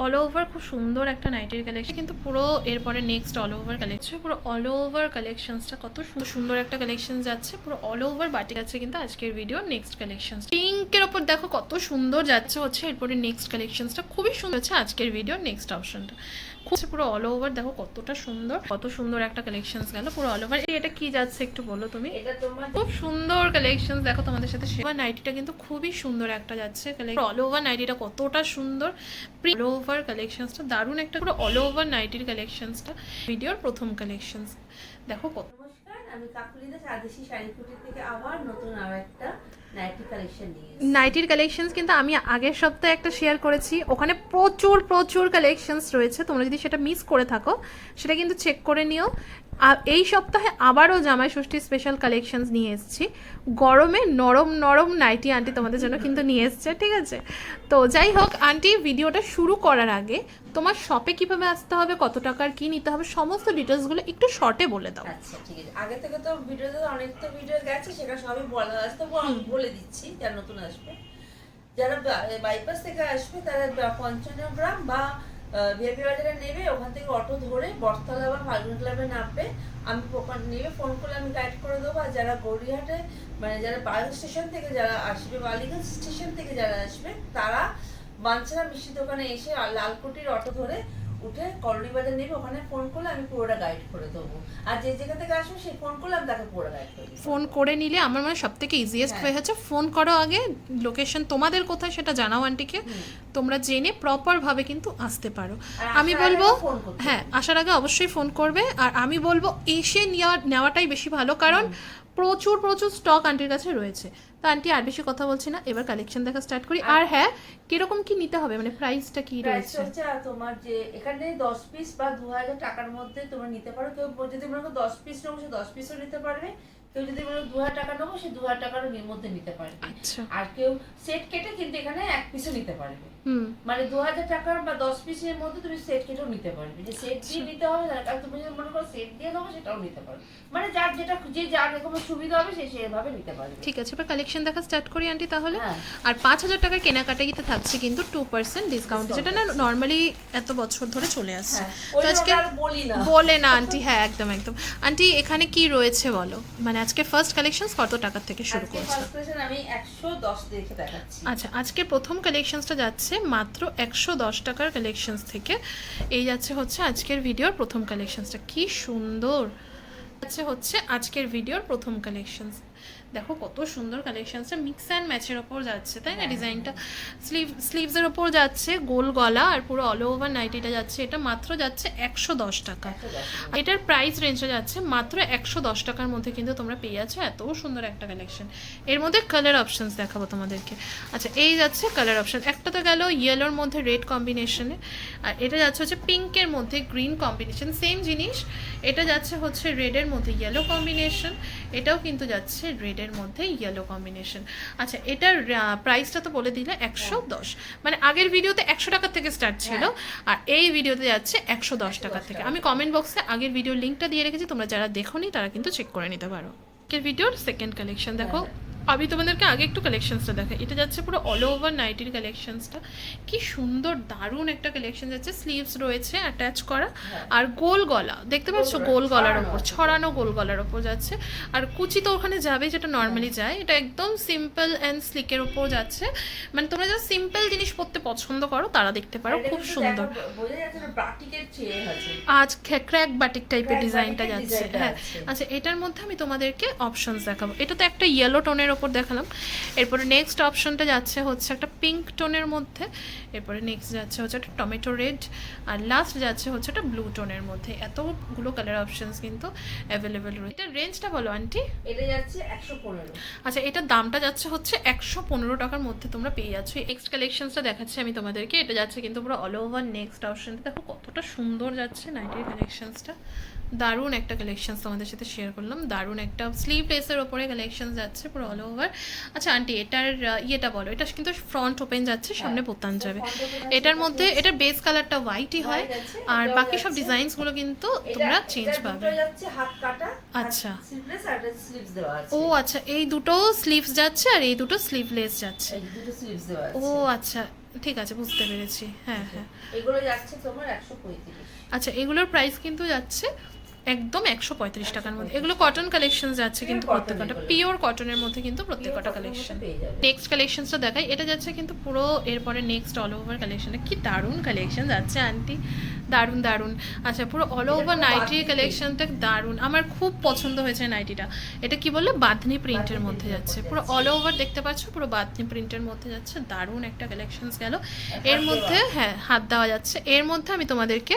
All over খুব সুন্দর একটা নাইটের কালেকশন, কিন্তু পুরো এরপরে নেক্সট অল ওভার কালেকশন, পুরো অল ওভার কালেকশনসটা কত সুন্দর একটা কালেকশন যাচ্ছে, পুরো অল ওভার বাটিক আছে কিন্তু আজকের ভিডিও নেক্সট কালেকশন পিঙ্কের ওপর দেখো কত সুন্দর যাচ্ছে হচ্ছে এরপরে নেক্সট কালেকশনসটা খুবই সুন্দর আছে আজকের ভিডিও নেক্সট অপশনটা পুরো অল ওভার দেখো কতটা সুন্দর, কত সুন্দর একটা কালেকশনস গেল পুরো অল ওভার। এটা কি যাচ্ছে একটু বলো তুমি? এটা তোমার খুব সুন্দর কালেকশনস দেখো তোমাদের সাথে শেয়ার। নাইটিটা কিন্তু খুবই সুন্দর একটা যাচ্ছে অল ওভার নাইটিটা কতটা সুন্দর, অল ওভার কালেকশনসটা দারুণ একটা পুরো অল ওভার নাইটির কালেকশনসটা ভিডিওর প্রথম কালেকশনস দেখো কত। নমস্কার, আমি কাকুলিদা স্বদেশী শাড়ি কুটি থেকে আবার নতুন আরো একটা নাইটি কালেকশন নিয়ে নাইটির কালেকশনস কিন্তু আমি আগের সপ্তাহে একটা শেয়ার করেছি, ওখানে প্রচুর প্রচুর কালেকশনস রয়েছে, তোমরা যদি সেটা মিস করে থাকো সেটা কিন্তু চেক করে নিও। আর এই সপ্তাহে আবারও জামাই ষষ্ঠী স্পেশাল কালেকশনস নিয়ে এসেছি, গরমে নরম নরম নাইটি আন্টি তোমাদের জন্য কিন্তু নিয়ে এসছে, ঠিক আছে? তো যাই হোক আন্টি, ভিডিওটা শুরু করার আগে তোমার শপে কিভাবে আসতে হবে, কত টাকার কি নিতে হবে, সমস্ত ডিটেলসগুলো একটু শর্টে বলে দাও। আচ্ছা ঠিক আছে, আগে থেকে তো ভিডিওতে অনেক তো ভিডিও গেছে, সেটা সবই বলা আছে, তো বলে দিচ্ছি যারা নতুন আসবে। যারা বাইপাস থেকে আসবে তারা 55 গ্রাম বা ভিআইপি বাজারে নেবে, ওখান থেকে অটো ধরে বটতলা বা ফাল্গুন ক্লাবে নামবে, আমি ওখানে নেবে ফোন করলে আমি গাইড করে দেবো। আর যারা গড়িয়াহাটে মানে যারা বায়ু স্টেশন থেকে যারা আসবে, বালিগঞ্জ স্টেশন থেকে যারা আসবে, তারা বাঞ্ছারা মিষ্টি দোকানে এসে লালকুটির অটো ধরে উঠে কলোনি বাজার নেবে, ওখানে ফোন করলে আমি পুরোটা গাইড করে দেবো। আর যে জায়গা থেকে আসবে সেই ফোন করলে আমি তাকে পুরোটা গাইড করে দেবো। ফোন করে নিলে আমার মনে হয় সব থেকে ইজিয়েস্ট হয়ে হচ্ছে ফোন করো আগে, লোকেশন তোমাদের কোথায় সেটা জানাও আন্টিকে, তোমরা জেনে প্রপারভাবে কিন্তু আসতে পারো। আমি বলবো হ্যাঁ, আসার আগে অবশ্যই ফোন করবে, আর আমি বলবো এসে নেওয়াটাই বেশি ভালো, কারণ প্রচুর প্রচুর স্টক আন্টির কাছে রয়েছে। তো আন্টি আর বেশি কথা বলছি না, এবার কালেকশন দেখা স্টার্ট করি। আর হ্যাঁ, কিরকম কি নিতে হবে, মানে প্রাইসটা কি রয়েছে? তোমার যে এখানে 10 পিস বা 2000 টাকার মধ্যে তোমরা নিতে পারো। কেউ যদি মনে করো 10 পিস নেবো, সে 10 পিসও নিতে পারবে। কেউ যদি মনে করো 2000 টাকা নেবো, সে 2000 টাকার মধ্যে নিতে পারবে। আচ্ছা। আর কেউ সেট কেটে কিন্তু এখানে এক পিসও নিতে পারবে। মানে 2000 টাকার বা 10 পিসের মধ্যে তুমি সেট কেটেও নিতে পারবে। যে সেট দিয়ে নিতে হবে, আর তুমি যদি মনে করো সেট দিয়ে নেবো, সেটাও নিতে পারবে। মানে যার যেটা যার রকম সুবিধা হবে সে সেভাবে নিতে পারবে। ঠিক আছে, এবার কালেকশন দেখা স্টার্ট করি আন্টি তাহলে। আর 5000 টাকার কেনাকাটাতে থাকছে কিন্তু 2% ডিসকাউন্ট, যেটা না নর্মালি এত বছর ধরে চলে আসছে। তো আজকে বলে না আন্টি, হ্যাঁ একদম একদম। আন্টি এখানে কি রয়েছে বলো, মানে আজকে ফার্স্ট কালেকশন কত টাকা থেকে শুরু করছে? আমি 110 দেখে দেখাচ্ছি। আচ্ছা, আজকে প্রথম কালেকশনসটা যাচ্ছে মাত্র 110 টাকার কালেকশনস থেকে। এই যাচ্ছে হচ্ছে আজকের ভিডিওর প্রথম কালেকশনসটা, কি সুন্দর হচ্ছে আজকের ভিডিওর প্রথম কালেকশনস। দেখো কত সুন্দর কালেকশনসটা মিক্স অ্যান্ড ম্যাচের ওপর যাচ্ছে, তাই না? ডিজাইনটা স্লিভসের ওপর যাচ্ছে, গোল গলা, আর পুরো অল ওভার নাইটিটা যাচ্ছে। এটা মাত্র যাচ্ছে 110 টাকা। এটার প্রাইস রেঞ্জটা যাচ্ছে মাত্র 110 টাকার মধ্যে কিন্তু তোমরা পেয়ে যাচ্ছ এত সুন্দর একটা কালেকশন। এর মধ্যে কালার অপশনস দেখাবো তোমাদেরকে। আচ্ছা, এই যাচ্ছে কালার অপশন, একটা তো গেল ইয়েলোর মধ্যে রেড কম্বিনেশনে, আর এটা যাচ্ছে হচ্ছে পিঙ্কের মধ্যে গ্রিন কম্বিনেশন, সেম জিনিস। এটা যাচ্ছে হচ্ছে রেডের মধ্যে ইয়েলো কম্বিনেশন, এটাও কিন্তু যাচ্ছে রেডের মধ্যে ইয়েলো কম্বিনেশন। আচ্ছা, এটার প্রাইসটা তো বলে দিলে 110, মানে আগের ভিডিওতে 100 টাকা থেকে স্টার্ট ছিল, আর এই ভিডিওতে যাচ্ছে 110 টাকা থেকে। আমি কমেন্ট বক্সে আগের ভিডিওর লিঙ্কটা দিয়ে রেখেছি, তোমরা যারা দেখোনি তারা কিন্তু চেক করে নিতে পারো। আগের ভিডিওর সেকেন্ড কালেকশন দেখো। আমি তোমাদেরকে আগে একটু কালেকশনসটা দেখাই। এটা যাচ্ছে পুরো অল ওভার নাইটির কালেকশনসটা, কি সুন্দর দারুণ একটা কালেকশন যাচ্ছে। স্লিভস রয়েছে অ্যাটাচ করা, আর গোল গলা দেখতে পাচ্ছ, গোল গলার ওপর ছড়ানো, গোল গলার ওপর যাচ্ছে। আর কুচি তো ওখানে যাবে, যেটা নর্মালি যায়। এটা একদম সিম্পল অ্যান্ড স্লিকের ওপর যাচ্ছে, মানে তোমরা যারা সিম্পল জিনিস পরতে পছন্দ করো তারা দেখতে পারো, খুব সুন্দর। আজ ক্র্যাক বাটিক টাইপের ডিজাইনটা যাচ্ছে। হ্যাঁ, আচ্ছা, এটার মধ্যে আমি তোমাদেরকে অপশনস দেখাবো। এটা তো একটা ইয়েলো টোনের ওপর দেখালাম, এরপরে নেক্সট অপশনটা যাচ্ছে হচ্ছে একটা পিঙ্ক টোনের মধ্যে, এরপরে নেক্সট যাচ্ছে হচ্ছে একটা টমেটো রেড, আর লাস্ট যাচ্ছে হচ্ছে একটা ব্লু টোনের মধ্যে। এতগুলো কালার অপশনস কিন্তু অ্যাভেলেবেল রয়েছে। এটা রেঞ্জটা বলো আন্টি। এটা যাচ্ছে 115। আচ্ছা, এটার দামটা যাচ্ছে হচ্ছে 115 টাকার মধ্যে তোমরা পেয়ে যাচ্ছ। নেক্সট কালেকশনসটা দেখাচ্ছি আমি তোমাদেরকে। এটা যাচ্ছে কিন্তু পুরো অল ওভার নেক্সট অপশনটা দেখো কতটা সুন্দর যাচ্ছে নাইটির কালেকশনসটা। দারুণ একটা কালেকশনস তোমাদের সাথে শেয়ার করলাম, দারুণ একটা স্লিভলেসের ওপরে কালেকশন যাচ্ছে পুরো অল ওভার। আচ্ছা আন্টি, এটার ইয়েটা বলো। এটা কিন্তু ফ্রন্ট ওপেন যাচ্ছে, সামনে বোতাম যাবে। এটার মধ্যে এটার বেস কালারটা হোয়াইটই হয়, আর বাকি সব ডিজাইনসগুলো কিন্তু তোমরা চেঞ্জ পাবে। আচ্ছা, ও আচ্ছা, এই দুটো স্লিভস যাচ্ছে আর এই দুটো স্লিভলেস যাচ্ছে। ও আচ্ছা, ঠিক আছে, বুঝতে পেরেছি। হ্যাঁ হ্যাঁ। এগুলো যাচ্ছে তোমার 135। আচ্ছা, এগুলোর প্রাইস কিন্তু যাচ্ছে একদম 135 টাকার মধ্যে। এগুলো কটন কালেকশন যাচ্ছে কিন্তু Pure cotton প্রত্যেকটা এগুলো। পিওর কটনের মধ্যে কিন্তু প্রত্যেকটা কালেকশন। নেক্সট কালেকশনসটা দেখাই, এটা যাচ্ছে কিন্তু পুরো এরপরে নেক্সট অল ওভার কালেকশনটা কি দারুণ কালেকশন যাচ্ছে আন্টি, দারুণ দারুণ। আচ্ছা, পুরো অল ওভার নাইটির কালেকশনটা দারুণ, আমার খুব পছন্দ হয়েছে নাইটিটা। এটা কি বললে, বাঁধনি প্রিন্টের মধ্যে যাচ্ছে, পুরো অল ওভার দেখতে পাচ্ছ, পুরো বাঁধনি প্রিন্টের মধ্যে যাচ্ছে, দারুণ একটা কালেকশনস গেল। এর মধ্যে হ্যাঁ হাত দেওয়া যাচ্ছে। এর মধ্যে আমি তোমাদেরকে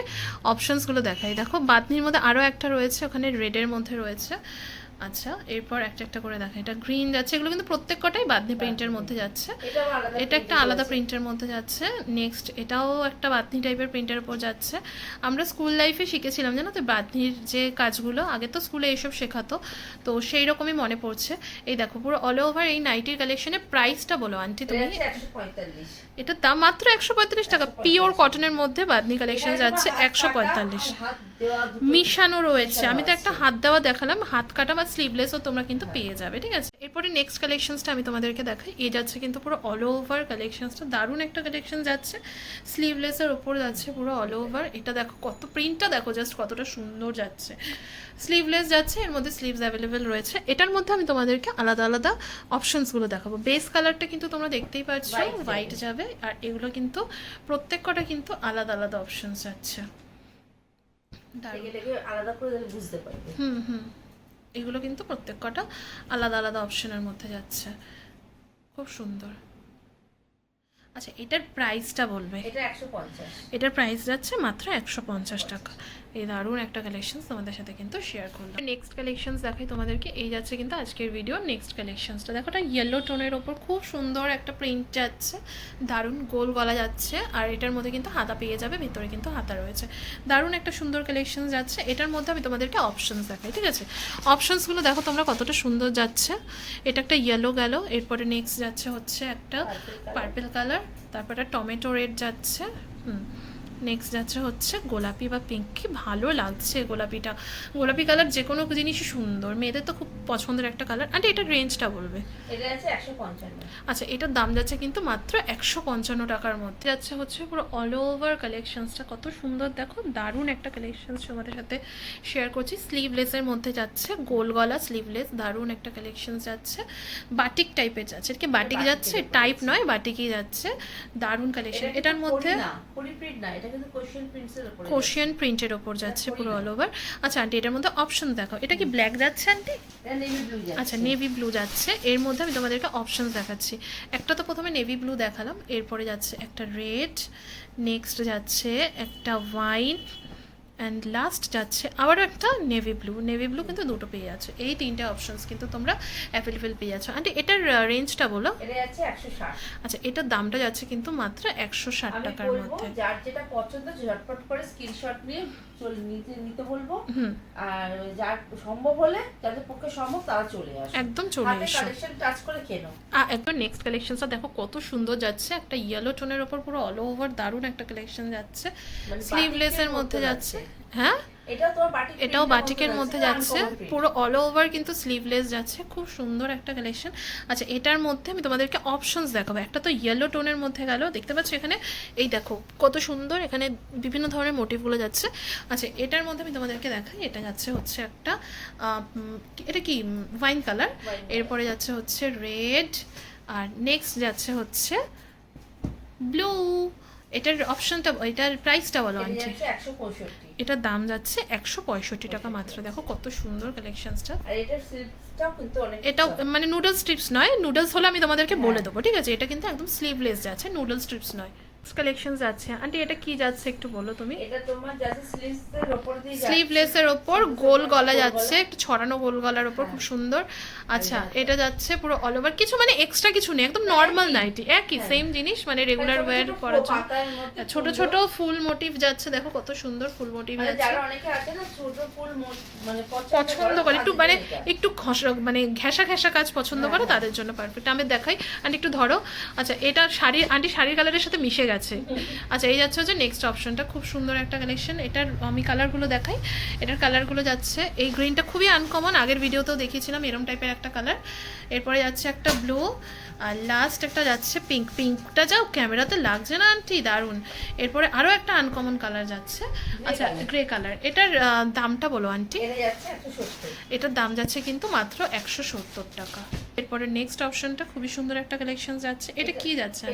অপশনসগুলো দেখাই, দেখো বাঁধনির মধ্যে আরও একটা রয়েছে, ওখানে রেডের মধ্যে রয়েছে। আচ্ছা, এরপর একটা একটা করে দেখা, এটা গ্রিন যাচ্ছে, এগুলো কিন্তু প্রত্যেক কটাই বাঁধনি প্রিন্টের মধ্যে যাচ্ছে। এটা একটা আলাদা প্রিন্টের মধ্যে যাচ্ছে। নেক্সট এটাও একটা বাঁধনি টাইপের প্রিন্টের উপর যাচ্ছে। আমরা স্কুল লাইফে শিখেছিলাম জানো তো বাঁধনির যে কাজগুলো, আগে তো স্কুলে এইসব শেখাতো, তো সেই রকমই মনে পড়ছে। এই দেখো পুরো অল ওভার এই নাইটির কালেকশনের প্রাইসটা বলো আন্টি তুমি। এটার দাম মাত্র 145 টাকা, পিওর কটনের মধ্যে বাঁধনি কালেকশন যাচ্ছে 145। মিশানো রয়েছে, আমি তো একটা হাত দেওয়া দেখালাম, হাত কাটা বা স্লিভলেসও তোমরা কিন্তু পেয়ে যাবে, ঠিক আছে। এরপরে নেক্সট কালেকশনসটা আমি তোমাদেরকে দেখাই, এই যাচ্ছে কিন্তু পুরো অল ওভার কালেকশনসটা, দারুণ একটা কালেকশন যাচ্ছে, স্লিভলেসের ওপর যাচ্ছে পুরো অল ওভার। এটা দেখো কত প্রিন্টটা দেখো, জাস্ট কতটা সুন্দর যাচ্ছে। স্লিভলেস যাচ্ছে, এর মধ্যে স্লিভস অ্যাভেলেবেল রয়েছে। এটার মধ্যে আমি তোমাদেরকে আলাদা আলাদা অপশনসগুলো দেখাবো। বেস কালারটা কিন্তু তোমরা দেখতেই পাচ্ছ হোয়াইট যাবে, আর এগুলো কিন্তু প্রত্যেক কটা কিন্তু আলাদা আলাদা অপশনস যাচ্ছে। আলাদা করে বুঝতে পারবে। এগুলো কিন্তু প্রত্যেক কটা আলাদা আলাদা অপশনের মধ্যে যাচ্ছে, খুব সুন্দর। আচ্ছা, এটার প্রাইসটা বলবে। এটা 150। এটার প্রাইস যাচ্ছে মাত্র 150 টাকা। এই দারুণ একটা কালেকশন তোমাদের সাথে কিন্তু শেয়ার করলাম। নেক্সট কালেকশনস দেখাই তোমাদেরকে, এই যাচ্ছে কিন্তু আজকের ভিডিও নেক্সট কালেকশনসটা। দেখো এটা ইয়েলো টোনের ওপর খুব সুন্দর একটা প্রিন্ট যাচ্ছে, দারুণ গোল গলা যাচ্ছে, আর এটার মধ্যে কিন্তু হাতা পেয়ে যাবে, ভিতরে কিন্তু হাতা রয়েছে, দারুণ একটা সুন্দর কালেকশন যাচ্ছে। এটার মধ্যে আমি তোমাদেরকে অপশনস দেখাই, ঠিক আছে। অপশনসগুলো দেখো তোমরা কতটা সুন্দর যাচ্ছে। এটা একটা ইয়েলো গেল, এরপরে নেক্সট যাচ্ছে হচ্ছে একটা পার্পল কালার, তারপর একটা টমেটো রেড যাচ্ছে, নেক্সট যাচ্ছে হচ্ছে গোলাপি বা পিঙ্ক। কি ভালো লাগছে গোলাপিটা, গোলাপি কালার যে কোনো জিনিসই সুন্দর, মেয়েদের তো খুব পছন্দের একটা কালার। আর এটার রেঞ্জটা বলবে। এটা আছে 155। আচ্ছা, এটার দাম যাচ্ছে কিন্তু মাত্র 155 টাকার মধ্যে যাচ্ছে হচ্ছে পুরো অল ওভার কালেকশনসটা, কত সুন্দর দেখো, দারুণ একটা কালেকশনস তোমাদের সাথে শেয়ার করছি। স্লিভলেসের মধ্যে যাচ্ছে, গোল গলা স্লিভলেস, দারুণ একটা কালেকশন যাচ্ছে, বাটিক টাইপের যাচ্ছে, এটা কি বাটিক যাচ্ছে, টাইপ নয় বাটিকই যাচ্ছে, দারুণ কালেকশন। এটার মধ্যে কোশিয়ান প্রিন্টের ওপর যাচ্ছে পুরো অল ওভার। আচ্ছা আন্টি, এটার মধ্যে অপশন দেখো, এটা কি ব্ল্যাক যাচ্ছে আন্টি? আচ্ছা, নেভি ব্লু যাচ্ছে। এর মধ্যে আমি তোমাদেরকে অপশন দেখাচ্ছি। একটা তো প্রথমে নেভি ব্লু দেখালাম, এরপরে যাচ্ছে একটা রেড, নেক্সট যাচ্ছে একটা ওয়াইন, অ্যান্ড লাস্ট যাচ্ছে আবারও একটা নেভি ব্লু। নেভি ব্লু কিন্তু দুটো পেয়ে যাচ্ছে, এই তিনটে অপশনস কিন্তু তোমরা অ্যাভেলেবেল পেয়ে যাচ্ছ। আন্টি এটার রেঞ্জটা বলো। এটা যাচ্ছে 160। আচ্ছা, এটার দামটা যাচ্ছে কিন্তু মাত্র 160 টাকার মধ্যে। যার যেটা পছন্দ ঝটপট করে স্ক্রিনশট নিয়ে নিতে বলবো, আর যার সম্ভব হলে, যাদের পক্ষে সম্ভব তারা চলে আসে, একদম চলে এসো, কালেকশন টাচ করে কেনো। একদম নেক্সট কালেকশনটা দেখো কত সুন্দর যাচ্ছে, একটা ইয়েলো টোনের ওপর পুরো অল ওভার দারুণ একটা কালেকশন যাচ্ছে, স্লিভলেসের মধ্যে যাচ্ছে। হ্যাঁ, এটাও বাটিকের মধ্যে যাচ্ছে, পুরো অল ওভার কিন্তু স্লিভলেস যাচ্ছে, খুব সুন্দর একটা কালেকশন। আচ্ছা, এটার মধ্যে আমি তোমাদেরকে অপশনস দেখাবো। একটা তো ইয়েলো টোনের মধ্যে গেল, দেখতে পাচ্ছ এখানে, এই দেখো কত সুন্দর, এখানে বিভিন্ন ধরনের মোটিভগুলো যাচ্ছে। আচ্ছা, এটার মধ্যে আমি তোমাদেরকে দেখাই, এটা যাচ্ছে হচ্ছে একটা এটা কি ওয়াইন কালার, এরপরে যাচ্ছে হচ্ছে রেড, আর নেক্সট যাচ্ছে হচ্ছে ব্লু। এটার অপশনটা, এটার প্রাইসটা বলো আন্টি। এটার দাম যাচ্ছে 165 টাকা মাত্র। দেখো কত সুন্দর কালেকশনসটা। এটাও মানে নুডলস স্ট্রিপস নয়, নুডলস হলে আমি তোমাদেরকে বলে দেবো, ঠিক আছে। এটা কিন্তু একদম স্লিভলেস যাচ্ছে, নুডলস স্ট্রিপস নয়। কালেকশন যাচ্ছে আন্টি, এটা কি যাচ্ছে একটু বলো তুমি। এটা তোমার যাচ্ছে স্লিভসের উপর দিয়ে যাচ্ছে, স্লিভলেসের উপর গোল গলা যাচ্ছে, একটু ছড়ানো গোল গলার উপর, খুব সুন্দর। আচ্ছা, এটা যাচ্ছে পুরো অল ওভার, কিছু মানে এক্সট্রা কিছু নেই, একদম নর্মাল নাইটি, একই সেম জিনিস, মানে রেগুলার ওয়্যার করার জন্য। ছোট ছোট ফুল মোটিভ যাচ্ছে, দেখো কত সুন্দর ফুল মোটিভ যাচ্ছে। যারা অনেকে আছে না ছোট ফুল মানে পছন্দ করে, একটু মানে একটু মানে ঘেঁষা ঘেঁষা কাজ পছন্দ করে, তাদের জন্য পারফেক্ট। আমি দেখাই, আন্টি একটু ধরো। আচ্ছা, এটা শাড়ির, আন্টি শাড়ির কালারের সাথে মিশে গেছে। আচ্ছা এই যাচ্ছে হচ্ছে নেক্সট অপশনটা, খুব সুন্দর একটা কালেকশন। এটার আমি কালারগুলো দেখাই। এটার কালারগুলো যাচ্ছে, এই গ্রিনটা খুবই আনকমন, আগের ভিডিওতেও দেখিয়েছিলাম এরম টাইপের একটা কালার। এরপরে যাচ্ছে একটা ব্লু, আর লাস্ট একটা যাচ্ছে পিঙ্ক। পিঙ্কটা যাও ক্যামেরাতে লাগছে না আন্টি, দারুণ। এরপরে আরও একটা আনকমন কালার যাচ্ছে, আচ্ছা গ্রে কালার। এটার দামটা বলো আন্টি। এটার দাম যাচ্ছে কিন্তু মাত্র 170 টাকা। এরপরে নেক্সট অপশনটা খুবই সুন্দর একটা কালেকশন যাচ্ছে। এটা কি যাচ্ছে?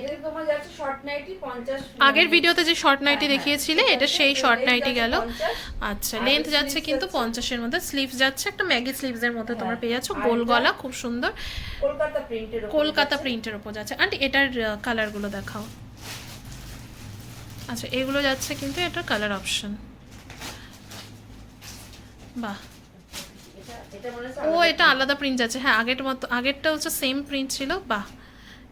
আগের ভিডিওতে যে শর্ট নাইটি দেখিয়েছিলে এটা সেই শর্ট নাইটি গেল। আচ্ছা লেন্থ যাচ্ছে কিন্তু 50-এর মধ্যে, স্লিভস যাচ্ছে একটা ম্যাগি স্লিভসের মধ্যে তোমরা পেয়ে যাচ্ছ, গোল গলা, খুব সুন্দর কলকাতা প্রিন্টের উপর যাচ্ছে। আন্টি এটার কালারগুলো দেখাও। আচ্ছা এগুলো যাচ্ছে কিন্তু এটার কালার অপশন, বাহ। ও এটা আলাদা প্রিন্ট যাচ্ছে, হ্যাঁ আগের মতো, আগেরটা হচ্ছে সেম প্রিন্ট ছিল, বাহ।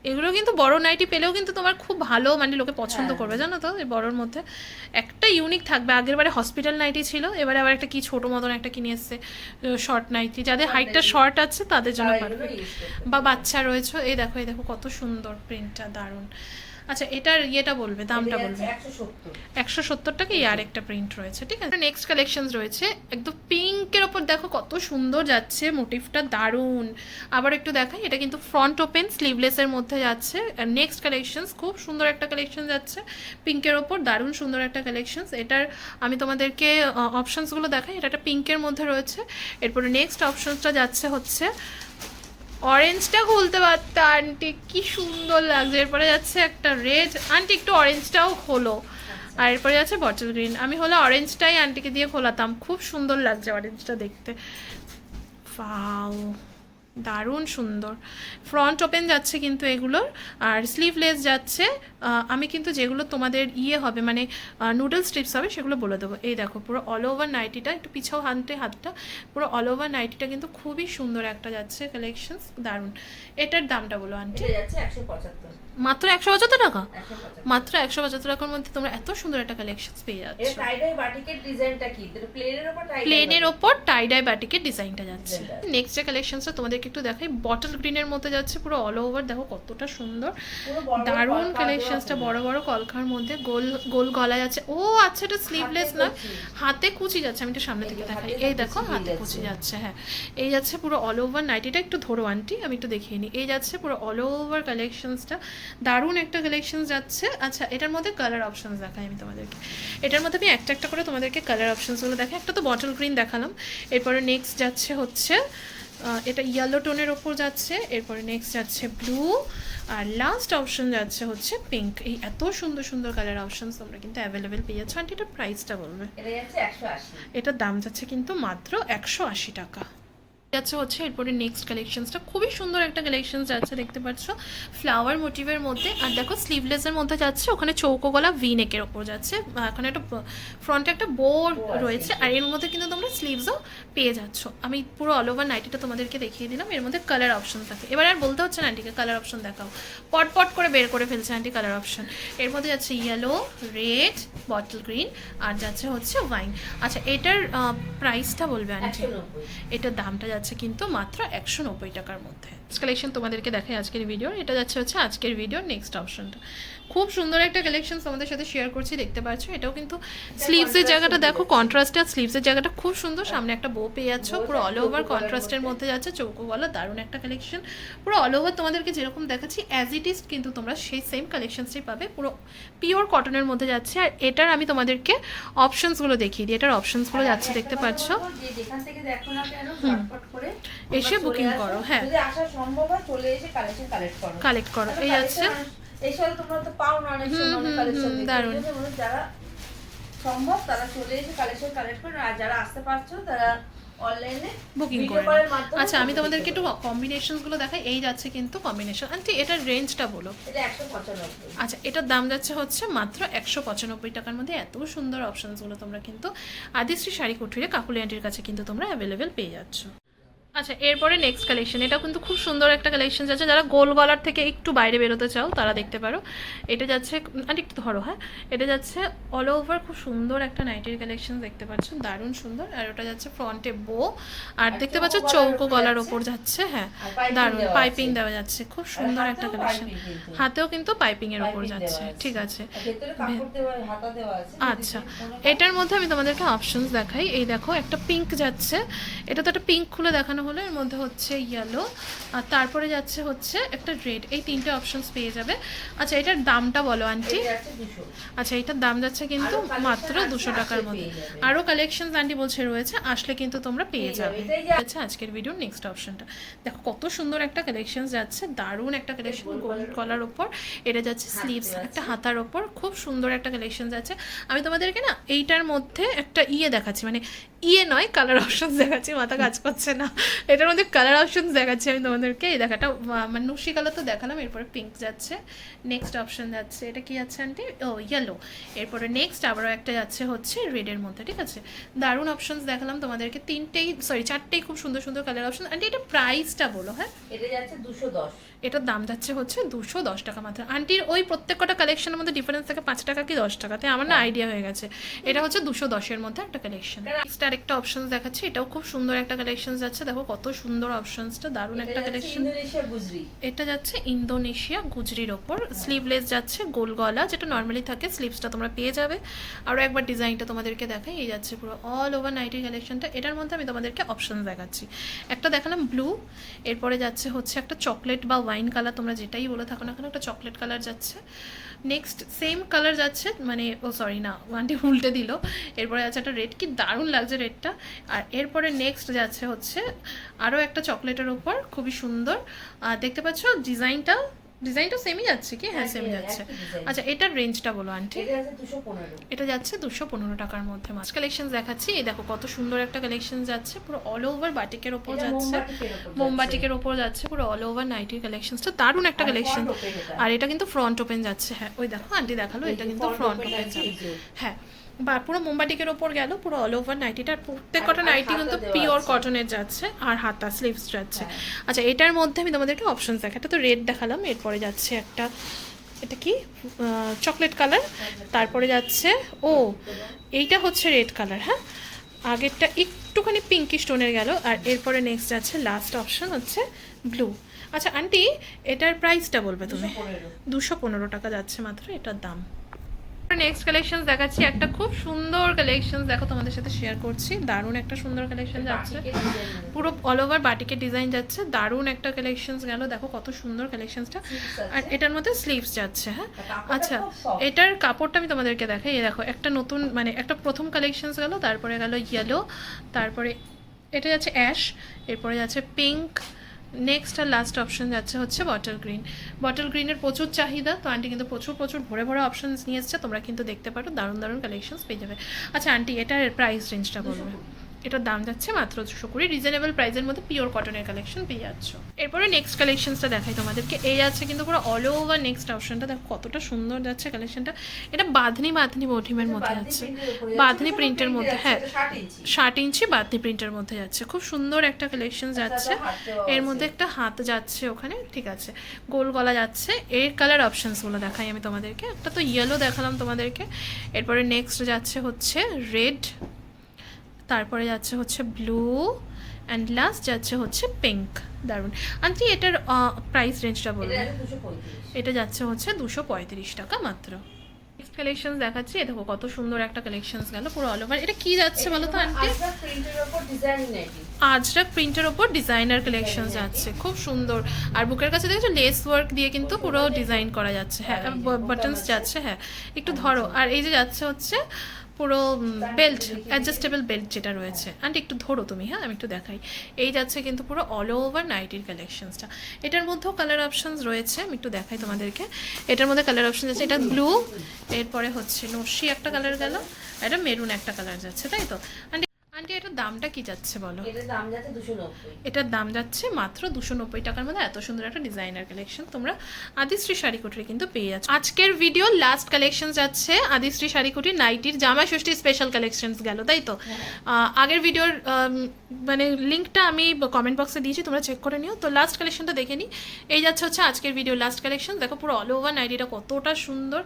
এগুলো কিন্তু বড় নাইটি পেলেও কিন্তু তোমার খুব ভালো, মানে লোকে পছন্দ করবে জানো তো। এই বড়োর মধ্যে একটা ইউনিক থাকবে। আগের বারে হসপিটাল নাইটি ছিল, এবারে আবার একটা কি ছোট মতন একটা কিনে এসছে শর্ট নাইটি, যাদের হাইটটা শর্ট আছে তাদের জন্য পারফেক্ট, বা বাচ্চা রয়েছে। এই দেখো এই দেখো কত সুন্দর প্রিন্টটা, দারুণ। আচ্ছা এটার ইয়েটা বলবে, দামটা বলবে। 170 টাকা। এই আর একটা প্রিন্ট রয়েছে, ঠিক আছে। নেক্সট কালেকশন রয়েছে একদম পিঙ্কের ওপর, দেখো কত সুন্দর যাচ্ছে মোটিভটা, দারুণ। আবার একটু দেখাই, এটা কিন্তু ফ্রন্ট ওপেন স্লিভলেসের মধ্যে যাচ্ছে। নেক্সট কালেকশন খুব সুন্দর একটা কালেকশন যাচ্ছে পিঙ্কের ওপর, দারুণ সুন্দর একটা কালেকশন। এটার আমি তোমাদেরকে অপশনসগুলো দেখাই। এটা একটা পিঙ্কের মধ্যে রয়েছে। এরপরে নেক্সট অপশনসটা যাচ্ছে হচ্ছে অরেঞ্জটা খুলতে পারতো আন্টি, কি সুন্দর লাগছে। এরপরে যাচ্ছে একটা রেড, আন্টি একটু অরেঞ্জটাও খোলো। আর এরপরে যাচ্ছে বটল গ্রিন, আমি হলো অরেঞ্জটাই আন্টিকে দিয়ে খোলাতাম, খুব সুন্দর লাগছে অরেঞ্জটা দেখতে, ওয়াও দারুণ সুন্দর। ফ্রন্ট ওপেন যাচ্ছে কিন্তু এগুলোর, আর স্লিভলেস যাচ্ছে। আমি কিন্তু যেগুলো তোমাদের ইয়ে হবে মানে নুডল স্ট্রিপস হবে সেগুলো বলে দেবো। এই দেখো পুরো অল ওভার নাইটিটা, একটু পিছাও হাতটা, পুরো অল ওভার নাইটিটা কিন্তু খুবই সুন্দর একটা যাচ্ছে কালেকশন, দারুণ। এটার দামটা বলো আন্টি। মাত্র 175 টাকা। মাত্র 175 টাকার মধ্যে তোমরা এত সুন্দর একটা কালেকশন পেয়ে যাচ্ছ। প্লেনের ওপর টাইডাই বাটিকের ডিজাইনটা যাচ্ছে। নেক্সট যে কালেকশনটা তোমাদেরকে একটু দেখাই, বটল গ্রিনের মধ্যে যাচ্ছে পুরো অল ওভার, দেখো কতটা সুন্দর, দারুণ কালেকশনসটা। বড় বড় কলকার মধ্যে গোল গোল গলা যাচ্ছে। ও আচ্ছা এটা স্লিভলেস না, হাতে কুচি যাচ্ছে। আমি একটু সামনে থেকে দেখাই, এই দেখো হাতে কুচি যাচ্ছে, হ্যাঁ এই যাচ্ছে পুরো অল ওভার নাইটিটা। একটু ধরো আন্টি, আমি একটু দেখিয়ে নিই। এই যাচ্ছে পুরো অল ওভার কালেকশনসটা, দারুণ একটা কালেকশন যাচ্ছে। আচ্ছা এটার মধ্যে কালার অপশনস দেখাই আমি তোমাদেরকে। এটার মধ্যে আমি একটা একটা করে তোমাদেরকে কালার অপশনসগুলো দেখাই। একটা তো বটল গ্রিন দেখালাম, এরপরে নেক্সট যাচ্ছে হচ্ছে এটা ইয়েলো টোনের ওপর যাচ্ছে। এরপরে নেক্সট যাচ্ছে ব্লু, আর লাস্ট অপশন যাচ্ছে হচ্ছে পিঙ্ক। এই এত সুন্দর সুন্দর কালার অপশনস তোমরা কিন্তু অ্যাভেলেবেল পেয়ে যাচ্ছ। আন্টি এটার প্রাইসটা বলবে। এটার দাম যাচ্ছে কিন্তু মাত্র 180 টাকা যাচ্ছে হচ্ছে। এরপরে নেক্সট কালেকশনসটা খুবই সুন্দর একটা কালেকশন যাচ্ছে, দেখতে পাচ্ছ ফ্লাওয়ার মোটিভের মধ্যে, আর দেখো স্লিভলেসের মধ্যে যাচ্ছে, ওখানে চৌকো গলা ভি নেকের ওপর যাচ্ছে। এখানে একটা ফ্রন্টে একটা বোর্ড রয়েছে, আর এর মধ্যে কিন্তু তোমরা স্লিভসও পেয়ে যাচ্ছ। আমি পুরো অল ওভার নাইটিটা তোমাদেরকে দেখিয়ে দিলাম। এর মধ্যে কালার অপশন থাকে, এবার আর বলতে হচ্ছে না আন্টিকে কালার অপশন দেখাও, পট পট করে বের করে ফেলছে আন্টি কালার অপশন। এর মধ্যে যাচ্ছে ইয়েলো, রেড, বটল গ্রিন, আর যাচ্ছে হচ্ছে ওয়াইন। আচ্ছা এটার প্রাইসটা বলবে আন্টি। এটার দামটা যাচ্ছে কিন্তু মাত্র 190 টাকার মধ্যে। কালেকশন তোমাদেরকে দেখাই আজকের ভিডিও। এটা যাচ্ছে হচ্ছে আজকের ভিডিওর নেক্সট অপশনটা, খুব সুন্দর একটা কালেকশন তোমাদের সাথে শেয়ার করছি, দেখতে পাচ্ছ। এটাও কিন্তু স্লিভসের জায়গাটা দেখো কন্ট্রাস্টে, আর স্লিভসের জায়গাটা খুব সুন্দর, সামনে একটা বো পেয়ে যাচ্ছ, পুরো অল ওভার কন্ট্রাস্টের মধ্যে যাচ্ছে, চৌকো গলা, দারুণ একটা কালেকশন। পুরো অল ওভার তোমাদেরকে যেরকম দেখাচ্ছি অ্যাজ ইট ইজ কিন্তু তোমরা সেই সেম কালেকশনসটাই পাবে, পুরো পিওর কটনের মধ্যে যাচ্ছে। আর এটার আমি তোমাদেরকে অপশনসগুলো দেখিয়ে দিই। এটার অপশনসগুলো যাচ্ছে দেখতে পাচ্ছ, এসে বুকিং করো, হ্যাঁ কালেক্ট করো। এই যাচ্ছে তোমরা তো পাও না অনেক সময় কালেকশন, দারুণ। যারা সম্ভব তারা চলে এসে কালেকশন কালেক্ট করো, আর যারা আসতে পারছো তারা অনলাইনে বুকিং করে। আচ্ছা আমি তোমাদেরকে একটু কম্বিনেশনসগুলো দেখাই। এই যাচ্ছে কিন্তু কম্বিনেশন। আন্টি এটার রেঞ্জটা বলো। এটা 195। আচ্ছা এটার দাম যাচ্ছে হচ্ছে মাত্র 195 টাকার মধ্যে। এত সুন্দর অপশনসগুলো তোমরা কিন্তু আদিশ্রী শাড়ি কুঠুরে কাকুলি আন্টির কাছে কিন্তু তোমরা অ্যাভেলেবেল পেয়ে যাচ্ছ। আচ্ছা, এরপরে নেক্সট কালেকশন, এটা কিন্তু খুব সুন্দর একটা কালেকশন যাচ্ছে, যারা গোল গলার থেকে একটু বাইরে বেরোতে চাও তারা দেখতে পারো। এটা যাচ্ছে আর একটু ধরো, হ্যাঁ, এটা যাচ্ছে অল ওভার খুব সুন্দর একটা নাইটির কালেকশন দেখতে পাচ্ছ, দারুণ সুন্দর। আর ওটা যাচ্ছে ফ্রন্টে বো, আর দেখতে পাচ্ছ চৌকো গলার ওপর যাচ্ছে, হ্যাঁ দারুণ পাইপিং দেওয়া যাচ্ছে, খুব সুন্দর একটা কালেকশন। হাতেও কিন্তু পাইপিং এর ওপর যাচ্ছে, ঠিক আছে। আচ্ছা, এটার মধ্যে আমি তোমাদেরকে অপশনস দেখাই। এই দেখো একটা পিঙ্ক যাচ্ছে, এটা তো একটা পিঙ্ক খুলে দেখানো হলো, এর মধ্যে হচ্ছে ইয়েলো, আর তারপরে যাচ্ছে হচ্ছে একটা রেড, এই তিনটে অপশনস পেয়ে যাবে। আচ্ছা, এটার দামটা বলো আন্টি। আচ্ছা, এটার দাম যাচ্ছে কিন্তু মাত্র 200 টাকার মধ্যে। আরও কালেকশনস আন্টি বলছে রয়েছে, আসলে কিন্তু তোমরা পেয়ে যাবে। আচ্ছা, আজকের ভিডিওর নেক্সট অপশনটা দেখো, কত সুন্দর একটা কালেকশন যাচ্ছে, দারুণ একটা কালেকশন গোল্ড কলার ওপর, এটা যাচ্ছে স্লিভস একটা হাতার ওপর, খুব সুন্দর একটা কালেকশন যাচ্ছে। আমি তোমাদেরকে না এইটার মধ্যে একটা দেখাচ্ছি, মানে নয়, কালার অপশনস দেখাচ্ছি, মাথা কাজ করছে না, এটার মধ্যে কালার অপশনস দেখাচ্ছি আমি তোমাদেরকে। এই দেখাটা মানে নুসি কালার তো দেখালাম, এরপরে পিঙ্ক যাচ্ছে, নেক্সট অপশন যাচ্ছে, এটা কি যাচ্ছে আন্টি, ও ইয়েলো, এরপরে নেক্সট আবারও একটা যাচ্ছে হচ্ছে রেডের মধ্যে, ঠিক আছে। দারুণ অপশনস দেখালাম তোমাদেরকে, চারটেই খুব সুন্দর সুন্দর কালার অপশন। আন্টি এটা প্রাইসটা বলো। হ্যাঁ, এটা যাচ্ছে 210, এটার দাম যাচ্ছে হচ্ছে 210 টাকা মাত্র। আন্টির ওই প্রত্যেক কটা কালেকশনের মধ্যে ডিফারেন্স থাকে 5 টাকা কি 10 টাকা, তাই আমার না আইডিয়া হয়ে গেছে। এটা হচ্ছে 210-এর মধ্যে একটা কালেকশন। নেক্সট আরেকটা অপশন দেখাচ্ছি, এটাও খুব সুন্দর একটা কালেকশন যাচ্ছে, দেখো কত সুন্দর অপশনসটা, দারুণ একটা কালেকশন। এটা যাচ্ছে ইন্দোনেশিয়া গুজরির ওপর, স্লিভলেস যাচ্ছে, গোল গলা যেটা নর্মালি থাকে, স্লিভসটা তোমরা পেয়ে যাবে। আরও একবার ডিজাইনটা তোমাদেরকে দেখাই, এই যাচ্ছে পুরো অল ওভার নাইটির কালেকশনটা। এটার মধ্যে আমি তোমাদেরকে অপশন দেখাচ্ছি, একটা দেখালাম ব্লু, এরপরে যাচ্ছে হচ্ছে একটা চকলেট বা ওয়াইন কালার, তোমরা যেটাই বলে থাকো না কেন, একটা চকলেট কালার যাচ্ছে। নেক্সট সেম কালার যাচ্ছে, মানে ও সরি না, ওয়ানটি উল্টে দিল, এরপরে যাচ্ছে একটা রেড, কি দারুণ লাগছে রেডটা। আর এরপরে নেক্সট যাচ্ছে হচ্ছে আরও একটা চকলেটের ওপর, খুবই সুন্দর, দেখতে পাচ্ছ ডিজাইনটা সেমই যাচ্ছে কি, হ্যাঁ সেম যাচ্ছে। আচ্ছা, এটার রেঞ্জটা বলো আন্টি। এটা যাচ্ছে 215 টাকার মধ্যে মাছ কালেকশন দেখাচ্ছি। এই দেখো কত সুন্দর একটা কালেকশন যাচ্ছে, পুরো অল ওভার বাটিকের ওপর যাচ্ছে, মোমবাটিকের ওপর যাচ্ছে, পুরো অল ওভার নাইটির কালেকশনটা, দারুণ একটা কালেকশন। আর এটা কিন্তু ফ্রন্ট ওপেন যাচ্ছে, হ্যাঁ ওই দেখো আন্টি দেখালো, এটা কিন্তু ফ্রন্ট ওপেন যাবে, হ্যাঁ বা পুরো মোমবাটিকের ওপর গেল, পুরো অল ওভার নাইটিটার প্রত্যেক কটা নাইটি কিন্তু পিওর কটনের যাচ্ছে, আর হাতা স্লিভস যাচ্ছে। আচ্ছা, এটার মধ্যে আমি তোমাদেরকে অপশন দেখাই, এটা তো রেড দেখালাম, এরপরে যাচ্ছে একটা, এটা কি চকলেট কালার, তারপরে যাচ্ছে এইটা হচ্ছে রেড কালার, হ্যাঁ আগেরটা একটুখানি পিঙ্কি স্টোনের গেল, আর এরপরে নেক্সট যাচ্ছে লাস্ট অপশন হচ্ছে ব্লু। আচ্ছা আন্টি, এটার প্রাইসটা বলবে তুমি। 215 টাকা যাচ্ছে মাত্র এটার দাম। নেক্সট কালেকশন দেখাচ্ছি, একটা খুব সুন্দর কালেকশন দেখো তোমাদের সাথে শেয়ার করছি, দারুণ একটা সুন্দর কালেকশন যাচ্ছে, পুরো অল ওভার বাটিকের ডিজাইন যাচ্ছে, দারুণ একটা কালেকশন গেল, দেখো কত সুন্দর কালেকশনটা। আর এটার মধ্যে স্লিভস যাচ্ছে, হ্যাঁ। আচ্ছা, এটার কাপড়টা আমি তোমাদেরকে দেখাই, এই দেখো একটা নতুন, মানে একটা প্রথম কালেকশন গেল, তারপরে গেল ইয়েলো, তারপরে এটা যাচ্ছে অ্যাশ, এরপরে যাচ্ছে পিঙ্ক, নেক্সট আর লাস্ট অপশন যাচ্ছে হচ্ছে বটল গ্রিনের প্রচুর চাহিদা, তো আন্টি কিন্তু প্রচুর ভরে ভরে অপশনস নিয়ে এসছে, তোমরা কিন্তু দেখতে পারো, দারুণ দারুণ কালেকশনস পেয়ে যাবে। আচ্ছা আন্টি, এটার প্রাইস রেঞ্জটা বলবে। এটার দাম যাচ্ছে মাত্র 220, রিজনেবল প্রাইসের মধ্যে পিওর কটনের কালেকশন পেয়ে যাচ্ছ। এরপরে নেক্সট কালেকশনসটা দেখাই তোমাদেরকে, এই যাচ্ছে কিন্তু পুরো অল ওভার নেক্সট অপশনটা, দেখো কতটা সুন্দর যাচ্ছে কালেকশনটা। এটা বাঁধনি বটিমের মধ্যে যাচ্ছে, বাঁধনি প্রিন্টের মধ্যে, হ্যাঁ 60 ইঞ্চি বাঁধনি প্রিন্টের মধ্যে যাচ্ছে, খুব সুন্দর একটা কালেকশন যাচ্ছে। এর মধ্যে একটা হাত যাচ্ছে ওখানে, ঠিক আছে, গোল গলা যাচ্ছে। এর কালার অপশনসগুলো দেখাই আমি তোমাদেরকে, একটা তো ইয়েলো দেখালাম তোমাদেরকে, এরপরে নেক্সট যাচ্ছে হচ্ছে রেড, তারপরে যাচ্ছে হচ্ছে ব্লু, অ্যান্ড লাস্ট যাচ্ছে হচ্ছে পিঙ্ক, দারুণ। আন্টি, এটার প্রাইস রেঞ্জটা বলবো। এটা যাচ্ছে হচ্ছে 235 টাকা মাত্র। নেক্সট কালেকশন দেখাচ্ছি, দেখো কত সুন্দর একটা কালেকশনস গেল, পুরো অল ওভার। এটা কি যাচ্ছে বলো তো আন্টি? আজরাক প্রিন্টের ওপর ডিজাইনার কালেকশন যাচ্ছে, খুব সুন্দর। আর বুকের কাছে দেখছো লেস ওয়ার্ক দিয়ে কিন্তু পুরো ডিজাইন করা যাচ্ছে, হ্যাঁ বাটনস যাচ্ছে, হ্যাঁ একটু ধরো। আর এই যে যাচ্ছে হচ্ছে পুরো বেল্ট, অ্যাডজাস্টেবল বেল্ট যেটা রয়েছে, অ্যান্ড একটু ধরো তুমি, হ্যাঁ আমি একটু দেখাই। এই যাচ্ছে কিন্তু পুরো অল ওভার নাইটির কালেকশনসটা। এটার মধ্যেও কালার অপশনস রয়েছে, আমি একটু দেখাই তোমাদেরকে। এটার মধ্যে কালার অপশন আছে, এটা ব্লু, এরপরে হচ্ছে নস্যি একটা কালার গেল, এটা মেরুন একটা কালার যাচ্ছে, তাই তো। অ্যান্ড আন্টি এটার দামটা কি যাচ্ছে বলো? এটার দাম যাচ্ছে 290। এটার দাম যাচ্ছে মাত্র 290 টাকার মধ্যে এত সুন্দর একটা ডিজাইনার কালেকশন তোমরা আদিশ্রী শাড়ি কুটিরে কিন্তু পেয়ে যাচ্ছ। আজকের ভিডিও লাস্ট কালেকশন যাচ্ছে আদিশ্রী শাড়ি কুটির নাইটির জামাই ষষ্ঠী স্পেশাল কালেকশনস গেল, তাই তো? আগের ভিডিওর মানে লিঙ্কটা আমি কমেন্ট বক্সে দিয়েছি, তোমরা চেক করে নিও। তো লাস্ট কালেকশনটা দেখে নিই। এই যাচ্ছে হচ্ছে আজকের ভিডিও লাস্ট কালেকশন। দেখো পুরো অল ওভার নাইটিটা কতটা সুন্দর,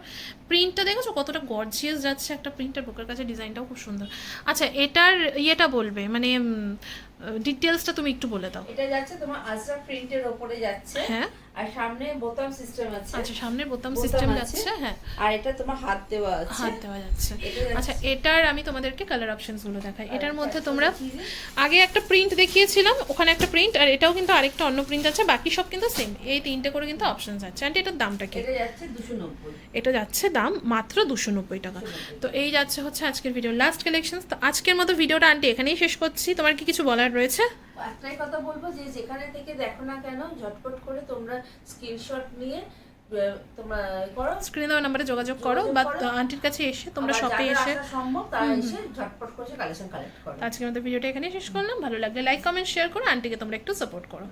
প্রিন্টটা দেখেছো কতটা গর্জিয়াস যাচ্ছে, একটা প্রিন্টের বুকের কাছে ডিজাইনটাও খুব সুন্দর। আচ্ছা এটার ইয়েটা বলবে মানে ডিটেলসটা তুমি একটু বলে দাও। এটা যাচ্ছে তোমার আজরাক প্রিন্টের উপরে যাচ্ছে, হ্যাঁ আর সামনে বোতাম সিস্টেম আছে। আচ্ছা সামনে বোতাম সিস্টেম যাচ্ছে, হ্যাঁ, আর এটা তোমার হাত দেওয়া আছে, হাত দেওয়া যাচ্ছে। এটা যাচ্ছে- আচ্ছা এটার আমি তোমাদেরকে কালার অপশনস গুলো দেখাই। এটার মধ্যে তোমরা আগে একটা প্রিন্ট দেখিয়েছিলাম, ওখানে একটা প্রিন্ট, আর এটাও কিন্তু আরেকটা অন্য প্রিন্ট আছে, বাকি সব কিন্তু সেম। এই তিনটে করে কিন্তু অপশনস আছে। আন্টি এটার দামটা কি? এটা যাচ্ছে 290। এটা যাচ্ছে দাম মাত্র 290 টাকা। তো এই যাচ্ছে হচ্ছে আজকের ভিডিও লাস্ট কালেকশনস। তো আজকের মতো ভিডিওটা আন্টি এখানেই শেষ করছি। তোমার কি কিছু বলার রয়েছে? একটাই কথা বলবো যে যেখানে থেকে দেখো না কেন ঝটপট করে তোমরা স্ক্রিনশট নিয়ে তোমরা করো, স্ক্রিনে দেওয়া নাম্বারে যোগাযোগ করো, বা আন্টির কাছে এসে তোমরা শপে এসে সম্ভব তারা এসে ঝটপট করে কালেকশন কালেক্ট করো। আজকের মতো ভিডিওটা এখানেই শেষ করলাম। ভালো লাগলে লাইক কমেন্ট শেয়ার করো, আন্টিকে তোমরা একটু সাপোর্ট করো।